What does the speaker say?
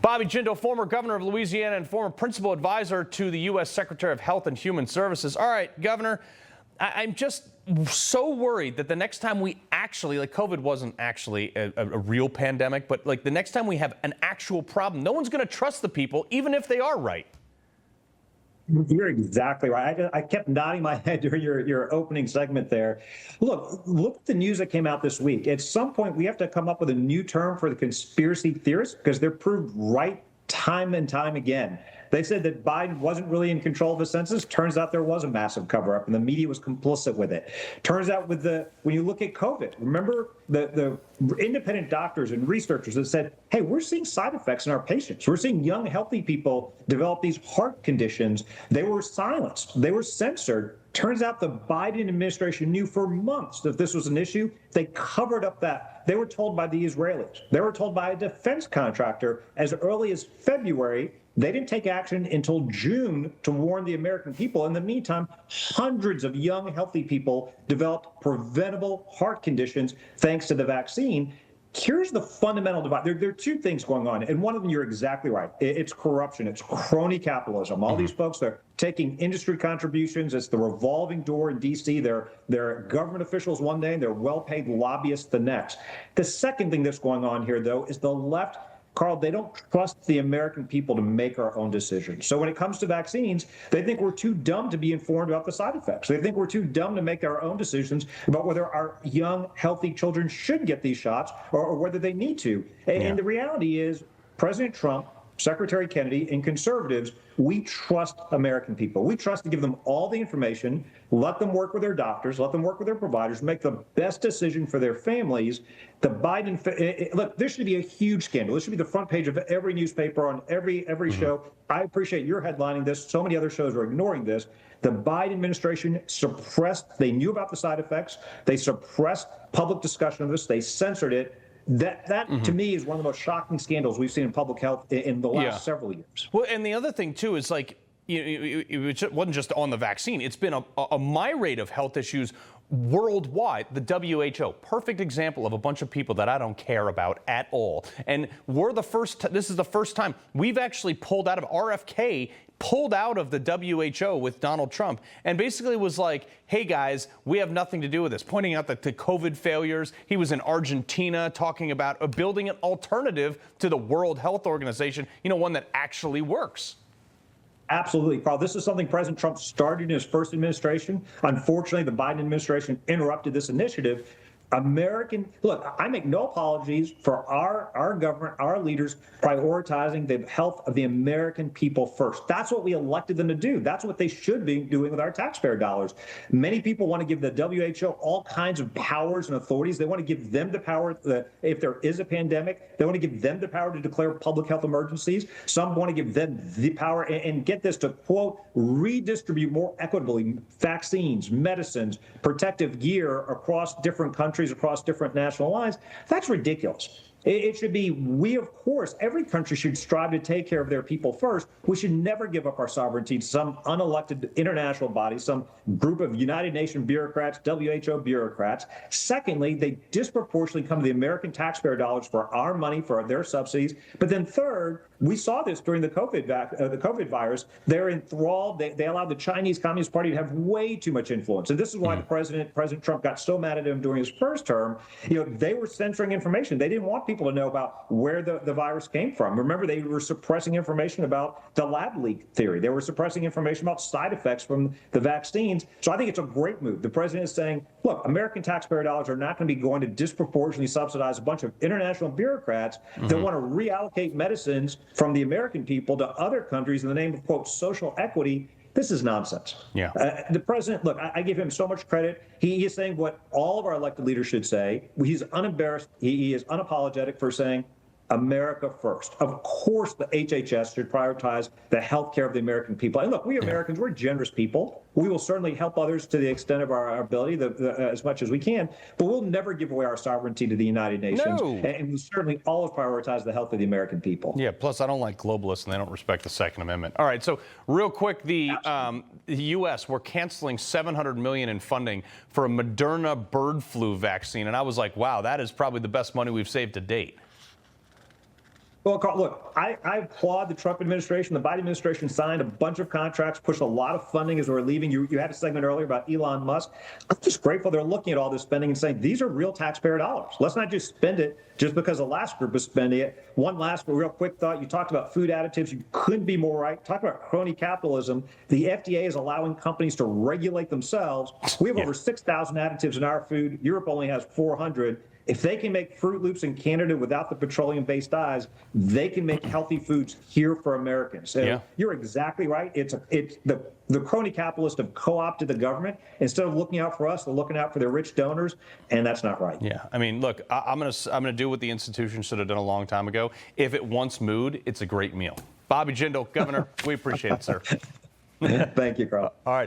Bobby Jindal, former governor of Louisiana and former principal advisor to the U.S. Secretary of Health and Human Services. All right, Governor, I'm just so worried that the next time we actually, like COVID wasn't actually a real pandemic, but like the next time we have an actual problem, no one's going to trust the people, even if they are right. You're exactly right. I kept nodding my head during your opening segment there. Look at the news that came out this week. At some point, we have to come up with a new term for the conspiracy theorists because they're proved right time and time again. They said that Biden wasn't really in control of the census. Turns out there was a massive cover-up, and the media was complicit with it. Turns out when you look at COVID, remember the independent doctors and researchers that said, hey, we're seeing side effects in our patients. We're seeing young, healthy people develop these heart conditions. They were silenced. They were censored. Turns out the Biden administration knew for months that this was an issue. They covered up that. They were told by the Israelis. They were told by a defense contractor as early as February. They didn't take action until June to warn the American people. In the meantime, hundreds of young, healthy people developed preventable heart conditions thanks to the vaccine. Here's the fundamental divide. There are two things going on, and one of them, you're exactly right. It's corruption. It's crony capitalism. All these folks, they're taking industry contributions. It's the revolving door in D.C. They're government officials one day, and they're well-paid lobbyists the next. The second thing that's going on here, though, is the left. Carl, they don't trust the American people to make our own decisions. So when it comes to vaccines, they think we're too dumb to be informed about the side effects. They think we're too dumb to make our own decisions about whether our young, healthy children should get these shots or whether they need to. And the reality is President Trump, Secretary Kennedy, and conservatives, we trust American people. We trust to give them all the information, let them work with their doctors, let them work with their providers, make the best decision for their families. The Biden, look, this should be a huge scandal. This should be the front page of every newspaper on every show. I appreciate your headlining this. So many other shows are ignoring this. The Biden administration suppressed, they knew about the side effects. They suppressed public discussion of this. They censored it. That to me is one of the most shocking scandals we've seen in public health in the last several years. Well, and the other thing too is like it wasn't just on the vaccine. It's been a myriad of health issues worldwide. The WHO, perfect example of a bunch of people that I don't care about at all. And we're the first. This is the first time we've actually pulled out of RFK. Pulled out of the WHO with Donald Trump and basically was like, hey guys, we have nothing to do with this, pointing out that the COVID failures. He was in Argentina talking about building an alternative to the World Health Organization, one that actually works. Absolutely, Carl. This is something President Trump started in his first administration. Unfortunately, the Biden administration interrupted this initiative. Look, I make no apologies for our government, our leaders prioritizing the health of the American people first. That's what we elected them to do. That's what they should be doing with our taxpayer dollars. Many people want to give the WHO all kinds of powers and authorities. They want to give them the power that if there is a pandemic, they want to give them the power to declare public health emergencies. Some want to give them the power and get this to, quote, redistribute more equitably vaccines, medicines, protective gear across different countries, across different national lines. That's ridiculous. It should be, of course, every country should strive to take care of their people first. We should never give up our sovereignty to some unelected international body, some group of United Nations bureaucrats, WHO bureaucrats. Secondly, they disproportionately come to the American taxpayer dollars for our money, for their subsidies. But then third, we saw this during the COVID virus. They're enthralled. They allowed the Chinese Communist Party to have way too much influence. And this is why President Trump got so mad at him during his first term. They were censoring information. They didn't want people to know about where the virus came from. Remember, they were suppressing information about the lab leak theory. They were suppressing information about side effects from the vaccines. So I think it's a great move. The president is saying, look, American taxpayer dollars are not going to be going to disproportionately subsidize a bunch of international bureaucrats that want to reallocate medicines from the American people to other countries in the name of, quote, social equity. This is nonsense. The president, look, I give him so much credit. He is saying what all of our elected leaders should say. He's unembarrassed. He is unapologetic for saying America first. Of course, the HHS should prioritize the health care of the American people. And look, we Americans, we're generous people. We will certainly help others to the extent of our ability, as much as we can, but we'll never give away our sovereignty to the United Nations. No. And we certainly always prioritize the health of the American people. Yeah, plus I don't like globalists and they don't respect the Second Amendment. All right, so real quick, the U.S., we're canceling $700 million in funding for a Moderna bird flu vaccine. And I was like, wow, that is probably the best money we've saved to date. Well, Carl, look, I applaud the Trump administration. The Biden administration signed a bunch of contracts, pushed a lot of funding as we're leaving. You had a segment earlier about Elon Musk. I'm just grateful they're looking at all this spending and saying these are real taxpayer dollars. Let's not just spend it just because the last group is spending it. One last real quick thought. You talked about food additives. You couldn't be more right. Talk about crony capitalism. The FDA is allowing companies to regulate themselves. We have over 6,000 additives in our food. Europe only has 400. If they can make Fruit Loops in Canada without the petroleum-based dyes, they can make healthy foods here for Americans. So you're exactly right. It's the crony capitalists have co-opted the government. Instead of looking out for us, they're looking out for their rich donors, and that's not right. Yeah, I mean, look, I'm gonna do what the institution should have done a long time ago. If it wants mood, it's a great meal. Bobby Jindal, Governor, we appreciate it, sir. Thank you, Carl. All right.